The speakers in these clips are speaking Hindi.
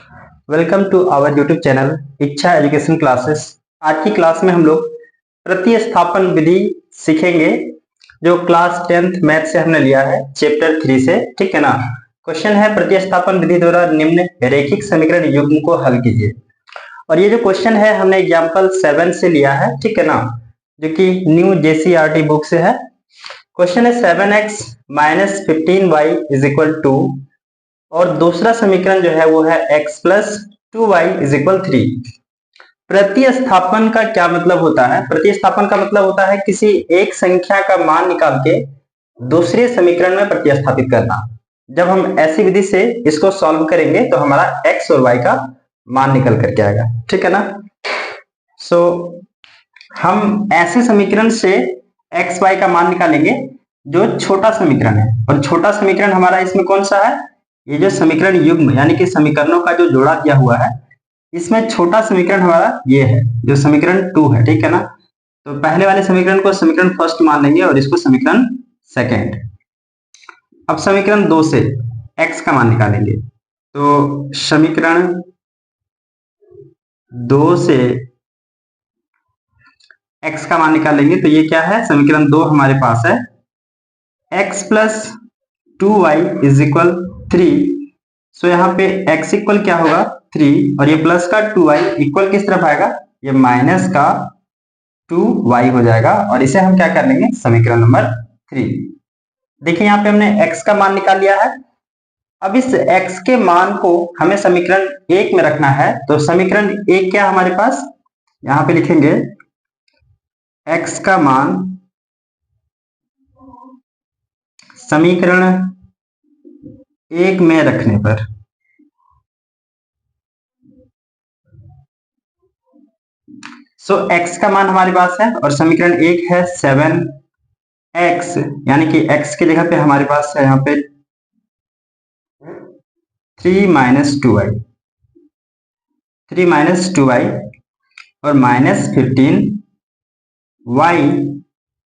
Welcome to our YouTube channel Ichchha education classes. आज की क्लास में हम लोग प्रतिस्थापन विधि सीखेंगे जो क्लास 10th मैथ से हमने लिया है चैप्टर 3 से। ठीक है ना। क्वेश्चन है प्रतिस्थापन विधि द्वारा निम्न रेखिक समीकरण युग्म को हल कीजिए। और ये जो क्वेश्चन है हमने एग्जाम्पल 7 से लिया है। ठीक है ना, जो कि न्यू JCRT बुक से है। क्वेश्चन है 7x minus 15y is equal to, और दूसरा समीकरण जो है वो है x plus 2y is equal 3। प्रतिस्थापन का क्या मतलब होता है? प्रतिस्थापन का मतलब होता है किसी एक संख्या का मान निकाल के दूसरे समीकरण में प्रतिस्थापित करना। जब हम ऐसी विधि से इसको सॉल्व करेंगे तो हमारा x और y का मान निकल करके आएगा। ठीक है ना। सो हम ऐसे समीकरण से x y का मान निकालेंगे जो छोटा समीकरण है, और छोटा समीकरण हमारा इसमें कौन सा है? ये जो समीकरण युग्म यानी कि समीकरणों का जो जोड़ा दिया हुआ है, इसमें छोटा समीकरण हमारा ये है जो समीकरण 2 है। ठीक है ना। तो पहले वाले समीकरण को समीकरण फर्स्ट मान लेंगे और इसको समीकरण सेकेंड। अब समीकरण 2 से x का मान निकालेंगे, तो समीकरण 2 से x का मान निकालेंगे तो ये क्या है? समीकरण 2 हमारे पास है x plus 2y is equal 3। सो यहाँ पे x इक्वल क्या होगा? 3, और ये प्लस का 2y इक्वल किस तरफ आएगा? ये माइनस का 2y हो जाएगा, और इसे हम क्या कर लेंगे? समीकरण नंबर 3। देखिए यहाँ पे हमने x का मान निकाल लिया है। अब इस x के मान को हमें समीकरण 1 में रखना है। तो समीकरण 1 क्या हमारे पास? यहाँ पे लिखेंगे x का मान समीकरण 1 में रखने पर x का मान हमारे पास है, और समीकरण 1 है 7x, यानी कि x की जगह पे हमारे पास है यहाँ पे 3 माइनस 2y और माइनस 15y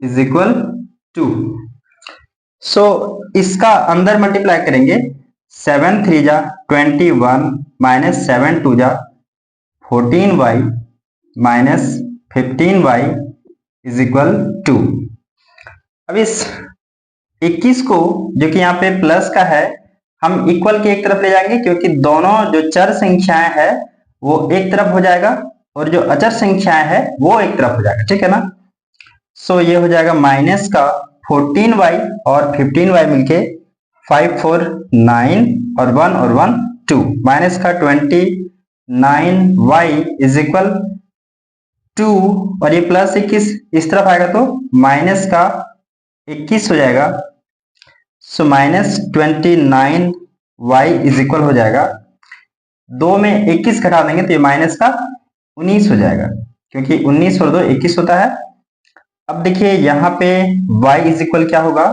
इज इक्वल 2। सो इसका अंदर मल्टीप्लाई करेंगे। 7 3 जा 21 माइनस 7 2 जा 14y minus 15y is equal 2। अब इस 21 को, जो कि यहाँ पे प्लस का है, हम इक्वल के एक तरफ ले जाएंगे, क्योंकि दोनों जो चर संख्याएं हैं वो एक तरफ हो जाएगा और जो अचर संख्याएं हैं वो एक तरफ हो जाएगा। ठीक है ना। सो ये हो जाएगा माइनस का 14y और 15y मिलके 5 4 9 और 1 2, माइनस का 29y इज इक्वल 2, और ये प्लस 21 इस तरफ आएगा तो माइनस का 21 हो जाएगा। So minus 29y is equal हो जाएगा, 2 में 21 घटा देंगे तो ये माइनस का 19 हो जाएगा, क्योंकि 19 और 2 21 होता है। अब देखिए यहाँ पे y इज इक्वल क्या होगा?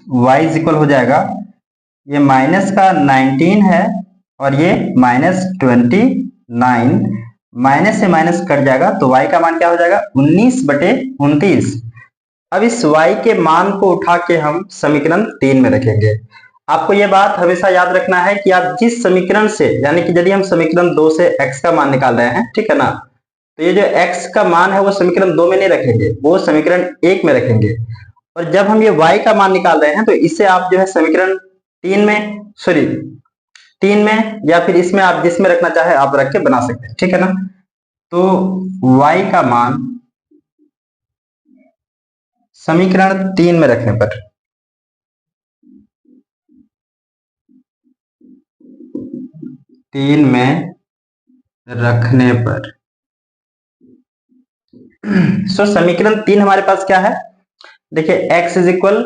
y इज इक्वल हो जाएगा, ये माइनस का 19 है और ये माइनस 29, माइनस से माइनस कट जाएगा तो y का मान क्या हो जाएगा? 19/29। अब इस y के मान को उठा के हम समीकरण 3 में रखेंगे। आपको यह बात हमेशा याद रखना है कि आप जिस समीकरण से, यानी कि यदि हम समीकरण 2 से x का मान निकाल रहे हैं, ठीक है ना, तो ये जो x का मान है वो समीकरण 2 में नहीं रखेंगे, वो समीकरण 1 में रखेंगे। और जब हम ये y का मान निकाल रहे हैं तो इसे आप जो है समीकरण 3 में या फिर इसमें आप जिसमें रखना चाहे आप रख के बना सकते हैं। ठीक है ना। तो y का मान समीकरण 3 में रखने पर सो समीकरण 3 हमारे पास क्या है? देखिए x इज इक्वल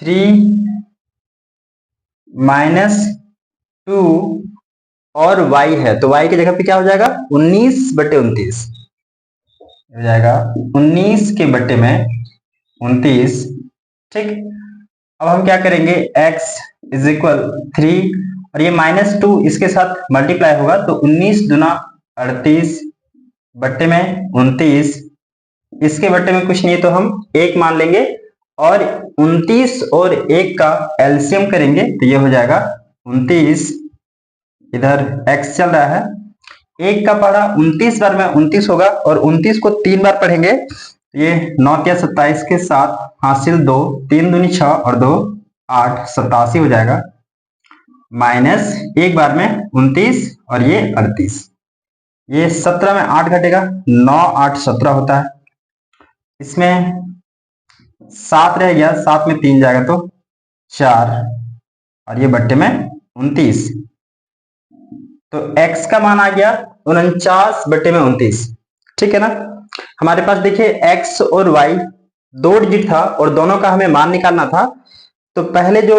3 माइनस 2 और y है, तो y की जगह पे क्या हो जाएगा? 19/29 हो जाएगा, 19 के बट्टे में 29। ठीक। अब हम क्या करेंगे? x इज इक्वल 3 और ये माइनस 2 इसके साथ मल्टीप्लाई होगा तो 19 दूना 38 बट्टे में 29, इसके बट्टे में कुछ नहीं है तो हम 1 मान लेंगे, और 29 और 1 का एलसीएम करेंगे तो ये हो जाएगा 29, इधर x चल रहा है, 1 का पढ़ा 29 बार में 29 होगा और 29 को 3 बार पढ़ेंगे तो ये 9 या 27 के साथ हासिल 2, 3 दूनी 6 और 2 8, 87 हो जाएगा, माइनस 1 बार में 29 और ये 38, ये 17 में 8 घटेगा, 9 8 17 होता है, इसमें 7 रह गया, 7 में 3 जाएगा तो 4 और ये बट्टे में 29, तो x का मान आ गया 49 बट्टे में 29। ठीक है ना। हमारे पास देखिए x और y दो डिजिट था और दोनों का हमें मान निकालना था, तो पहले जो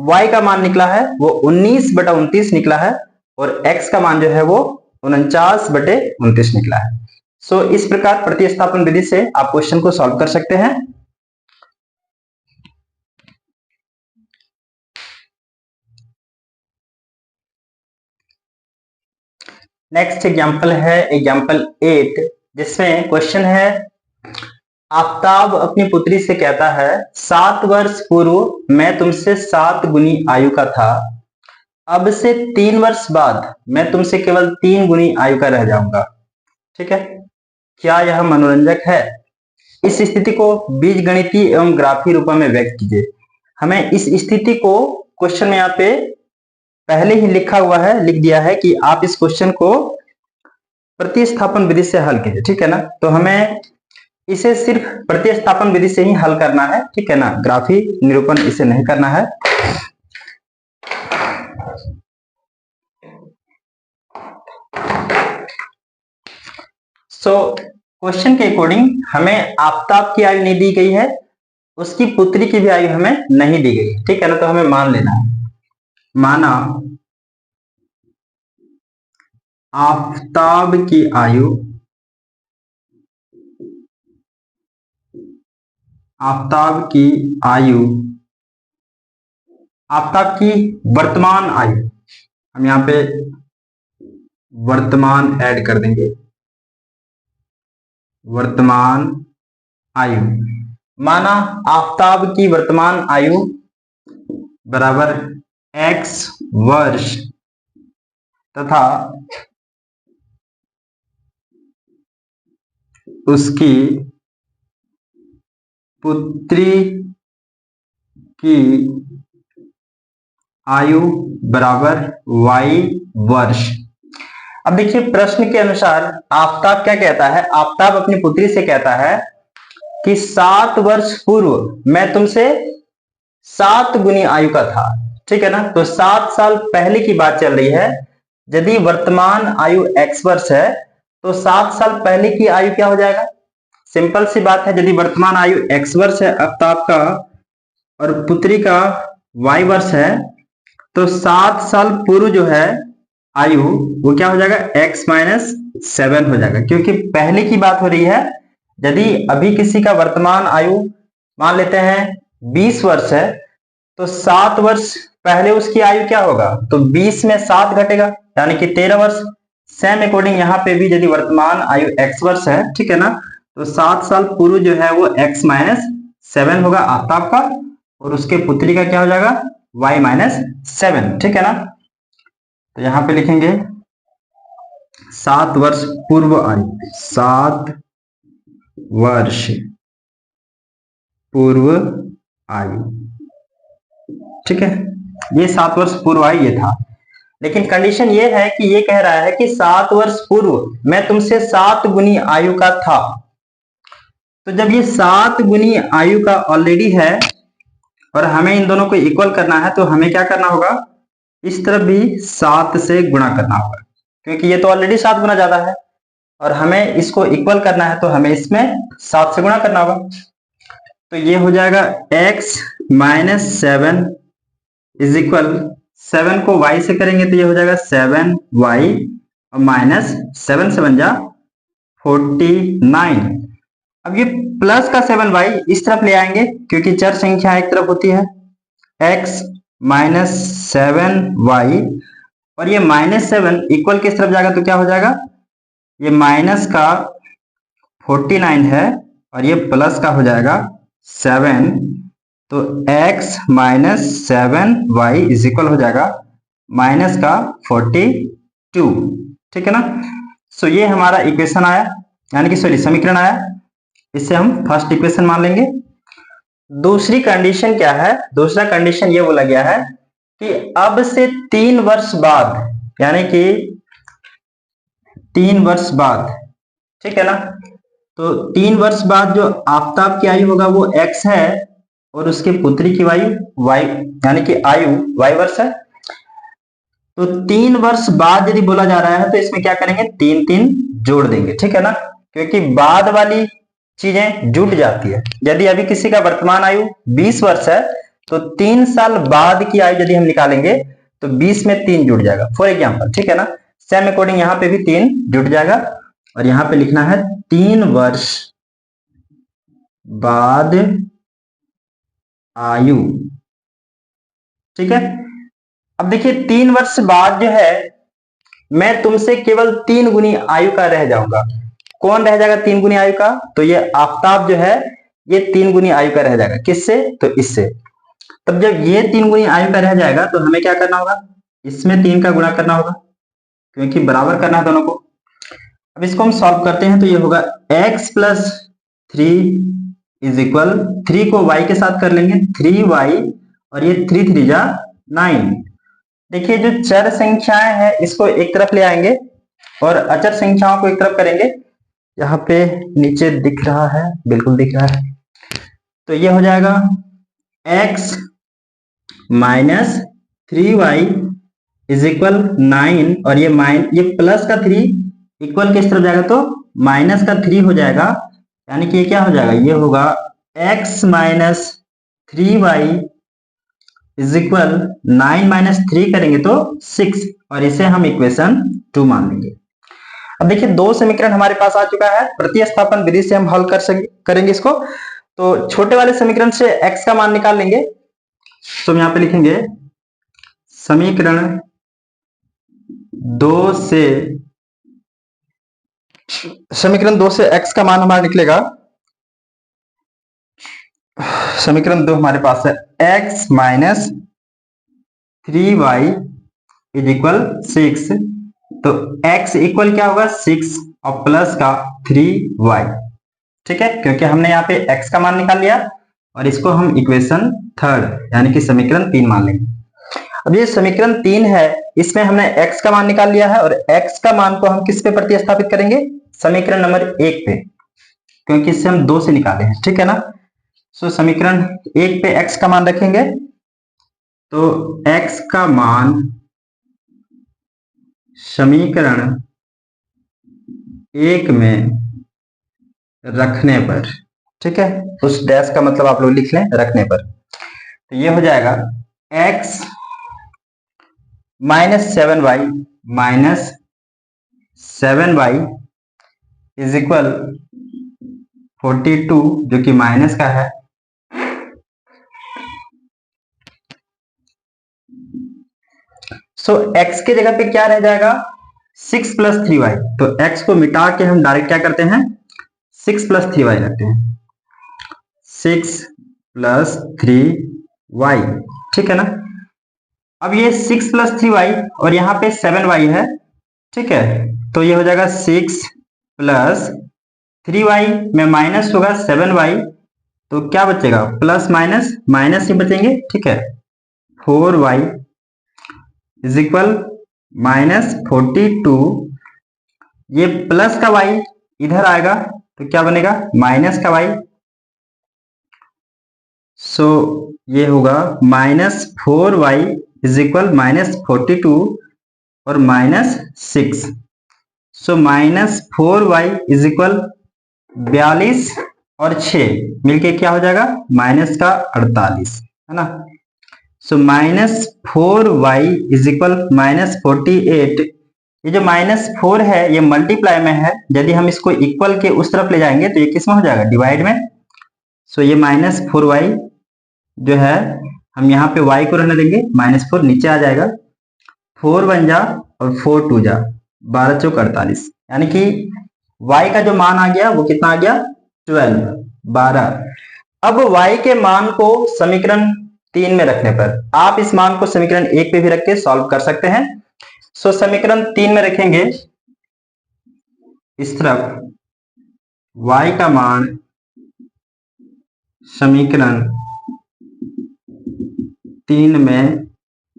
y का मान निकला है वो 19 बटा 29 निकला है और x का मान जो है वो 49 बटे 29 निकला है। सो इस प्रकार प्रतिस्थापन विधि से आप क्वेश्चन को सॉल्व कर सकते हैं। नेक्स्ट एग्जाम्पल है एग्जाम्पल 8, जिसमें क्वेश्चन है आफताब अपनी पुत्री से कहता है 7 वर्ष पूर्व मैं तुमसे 7 गुनी आयु का था, अब से 3 वर्ष बाद मैं तुमसे केवल 3 गुनी आयु का रह जाऊंगा। ठीक है, क्या यह मनोरंजक है? इस स्थिति को बीजगणितीय एवं ग्राफी रूप में व्यक्त कीजिए। हमें इस स्थिति को क्वेश्चन में यहाँ पे पहले ही लिखा हुआ है, लिख दिया है कि आप इस क्वेश्चन को प्रतिस्थापन विधि से हल कीजिए। ठीक है ना, तो हमें इसे सिर्फ प्रतिस्थापन विधि से ही हल करना है। ठीक है ना, ग्राफी निरूपण इसे नहीं करना है। क्वेश्चन के अकॉर्डिंग हमें आफताब की आयु नहीं दी गई है, उसकी पुत्री की भी आयु हमें नहीं दी गई। ठीक है ना, तो हमें मान लेना है, माना आफताब की आयु, आफताब की आयु, आफताब की वर्तमान आयु, हम यहां पे वर्तमान ऐड कर देंगे, वर्तमान आयु, माना आफताब की वर्तमान आयु बराबर x वर्ष तथा उसकी पुत्री की आयु बराबर y वर्ष। अब देखिए प्रश्न के अनुसार आफताब क्या कहता है, आफताब अपनी पुत्री से कहता है कि 7 वर्ष पूर्व मैं तुमसे 7 गुनी आयु का था। ठीक है ना, तो 7 साल पहले की बात चल रही है। यदि वर्तमान आयु x वर्ष है तो 7 साल पहले की आयु क्या हो जाएगा? सिंपल सी बात है, यदि वर्तमान आयु x वर्ष है आफताब का और पुत्री का y वर्ष है तो 7 साल पूर्व जो है आयु वो क्या हो जाएगा? x माइनस 7 हो जाएगा, क्योंकि पहले की बात हो रही है। यदि अभी किसी का वर्तमान आयु मान लेते हैं 20 वर्ष है तो 7 वर्ष पहले उसकी आयु क्या होगा? तो 20 में 7 घटेगा यानी कि 13 वर्ष। सेम अकॉर्डिंग यहाँ पे भी यदि वर्तमान आयु x वर्ष है, ठीक है ना, तो 7 साल पूर्व जो है वो x माइनस 7 होगा आफताब का और उसके पुत्री का क्या हो जाएगा? y minus 7। ठीक है ना, तो यहां पे लिखेंगे 7 वर्ष पूर्व आयु, 7 वर्ष पूर्व आयु। ठीक है, ये 7 वर्ष पूर्व आयु ये था, लेकिन कंडीशन ये है कि ये कह रहा है कि 7 वर्ष पूर्व मैं तुमसे 7 गुनी आयु का था। तो जब ये 7 गुनी आयु का ऑलरेडी है और हमें इन दोनों को इक्वल करना है तो हमें क्या करना होगा? इस तरफ भी 7 से गुणा करना होगा, क्योंकि ये तो ऑलरेडी 7 गुना ज्यादा है और हमें इसको इक्वल करना है तो हमें इसमें 7 से गुणा करना होगा। तो ये हो जाएगा x माइनस 7 इज इक्वल, 7 को y से करेंगे तो ये हो जाएगा 7y और माइनस 7 7 जा 49। अब ये प्लस का 7y इस तरफ ले आएंगे क्योंकि चर संख्या एक तरफ होती है, x माइनस 7y और ये माइनस 7 इक्वल किस तरफ जाएगा तो क्या हो जाएगा? ये माइनस का 49 है और ये प्लस का हो जाएगा 7 तो x minus 7y is equal हो जाएगा माइनस का 42। ठीक है ना। सो ये हमारा इक्वेशन आया, यानी कि सॉरी समीकरण आया। इसे हम फर्स्ट इक्वेशन मान लेंगे। दूसरी कंडीशन क्या है? दूसरा कंडीशन ये बोला गया है कि अब से 3 वर्ष बाद, यानी कि 3 वर्ष बाद, ठीक है ना, तो 3 वर्ष बाद जो आफताब की आयु होगा वो x है और उसके पुत्री की आयु y, यानी कि आयु y वर्ष है। तो 3 वर्ष बाद यदि बोला जा रहा है तो इसमें क्या करेंगे, 3 3 जोड़ देंगे। ठीक है ना, क्योंकि बाद वाली चीजें जुट जाती है। यदि अभी किसी का वर्तमान आयु 20 वर्ष है तो 3 साल बाद की आयु यदि हम निकालेंगे तो 20 में 3 जुड़ जाएगा, फॉर एग्जाम्पल। ठीक है ना, सेम अकॉर्डिंग यहाँ पे भी 3 जुट जाएगा और यहाँ पे लिखना है 3 वर्ष बाद आयु। ठीक है, अब देखिए 3 वर्ष बाद जो है मैं तुमसे केवल 3 गुनी आयु का रह जाऊंगा। कौन रह जाएगा 3 गुनी आयु का? तो ये आफताब जो है ये 3 गुनी आयु का रह जाएगा। किससे? तो इससे। तब जब ये 3 गुनी आयु का रह जाएगा तो हमें क्या करना होगा, इसमें 3 का गुणा करना होगा, क्योंकि बराबर करना है दोनों को। अब इसको हम सॉल्व करते हैं तो ये होगा x प्लस 3 इज इक्वल, 3 को y के साथ कर लेंगे 3y और ये 3 3 जा 9। देखिए जो चर संख्याएं हैं इसको एक तरफ ले आएंगे और अचर संख्याओं को एक तरफ करेंगे। यहाँ पे नीचे दिख रहा है, बिल्कुल दिख रहा है। तो ये हो जाएगा x minus 3y is equal 9 और ये प्लस का 3 इक्वल किस तरफ जाएगा तो माइनस का 3 हो जाएगा, यानी कि ये क्या हो जाएगा, ये होगा x minus 3y is equal 9 minus 3 करेंगे तो 6 और इसे हम इक्वेशन 2 मान लेंगे। अब देखिए दो समीकरण हमारे पास आ चुका है, प्रतिस्थापन विधि से हम हल करेंगे इसको। तो छोटे वाले समीकरण से x का मान निकाल लेंगे। तो हम यहाँ पे लिखेंगे समीकरण 2 से x का मान हमारा निकलेगा। समीकरण 2 हमारे पास है x minus 3y is equal 6। तो x इक्वल क्या होगा 6 और प्लस का 3y। ठीक है, क्योंकि हमने यहाँ पे x का मान निकाल लिया और इसको हम इक्वेशन 3 यानी कि समीकरण 3 मान लेंगे। अब ये समीकरण 3 है, इसमें हमने x का मान निकाल लिया है और x का मान को हम किस पे प्रतिस्थापित करेंगे, समीकरण नंबर 1 पे, क्योंकि इससे हम 2 से निकाले हैं। ठीक है ना। सो समीकरण 1 पे x का मान रखेंगे तो x का मान समीकरण 1 में रखने पर, ठीक है, उस डैश का मतलब आप लोग लिख लें रखने पर, तो ये हो जाएगा x minus 7y is equal 42 जो कि माइनस का है। सो x के जगह पे क्या रह जाएगा 6 प्लस 3y। तो x को मिटा के हम डायरेक्ट क्या करते हैं 6 प्लस 3y रखते हैं, 6 प्लस 3y। ठीक है ना। अब ये 6 प्लस 3y और यहाँ पे 7y है। ठीक है, तो ये हो जाएगा 6 प्लस 3y में माइनस होगा 7y, तो क्या बचेगा प्लस माइनस माइनस ही बचेंगे। ठीक है, 4y इज इक्वल माइनस 42। ये प्लस का y इधर आएगा तो क्या बनेगा माइनस का y। सो ये होगा minus 4y is equal minus 42 और minus 6। So minus 4y is equal 42 और 6 मिलके क्या हो जाएगा माइनस का 48, है ना। So minus 4y is equal minus 48। ये जो माइनस 4 है ये मल्टीप्लाई में है, यदि हम इसको इक्वल के उस तरफ ले जाएंगे तो ये किस में हो जाएगा डिवाइड में। सो ये माइनस 4y जो है हम यहाँ पे y को रहने देंगे, माइनस 4 नीचे आ जाएगा, 4 1 जा और 4 2 जा 12 चौक 48, यानी कि y का जो मान आ गया वो कितना आ गया 12। अब y के मान को समीकरण 3 में रखने पर आप इस मान को समीकरण 1 पे भी रख के सॉल्व कर सकते हैं। सो समीकरण 3 में रखेंगे, इस तरफ y का मान समीकरण 3 में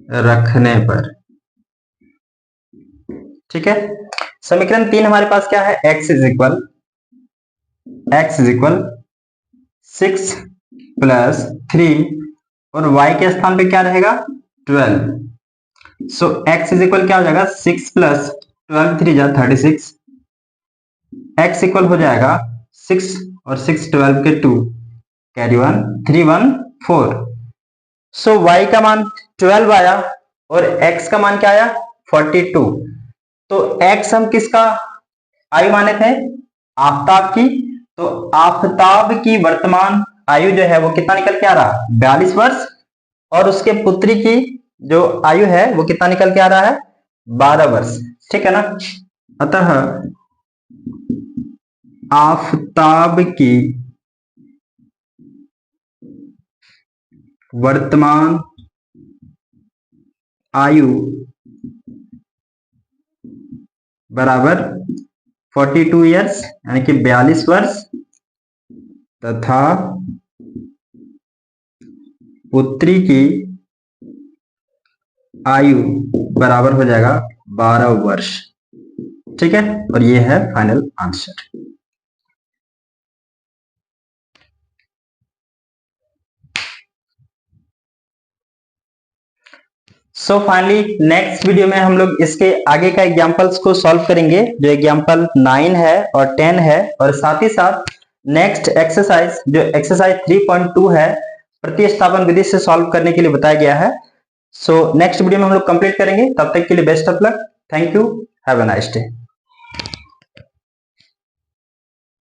रखने पर, ठीक है। समीकरण 3 हमारे पास क्या है, x इज इक्वल 6 प्लस 3 और y के स्थान पे क्या रहेगा 12। सो x इज इक्वल क्या हो जाएगा 6 प्लस 12 3 जा 36। x इक्वल हो जाएगा 6 और 6 12 के 2 कैरी 1 3 1 4। सो y का मान 12 आया और x का मान क्या आया 42। तो x हम किसका आयु माने थे, आफताब की। तो आफताब की वर्तमान आयु जो है वो कितना निकल के आ रहा 42 वर्ष और उसके पुत्री की जो आयु है वो कितना निकल के आ रहा है 12 वर्ष, ठीक है ना। अतः आफताब की वर्तमान आयु बराबर 42 ईयर्स यानी कि 42 वर्ष तथा पुत्री की आयु बराबर हो जाएगा 12 वर्ष, ठीक है। और ये है final answer. So finally next video में हम लोग इसके आगे का एग्जांपल्स को सॉल्व करेंगे, जो एग्जांपल 9 है और 10 है, और साथ ही साथ नेक्स्ट एक्सरसाइज जो एक्सरसाइज 3.2 है प्रतिस्थापन विधि से सॉल्व करने के लिए बताया गया है। सो नेक्स्ट वीडियो में हम लोग कंप्लीट करेंगे। तब तक के लिए best of luck. Thank you. Have a nice day.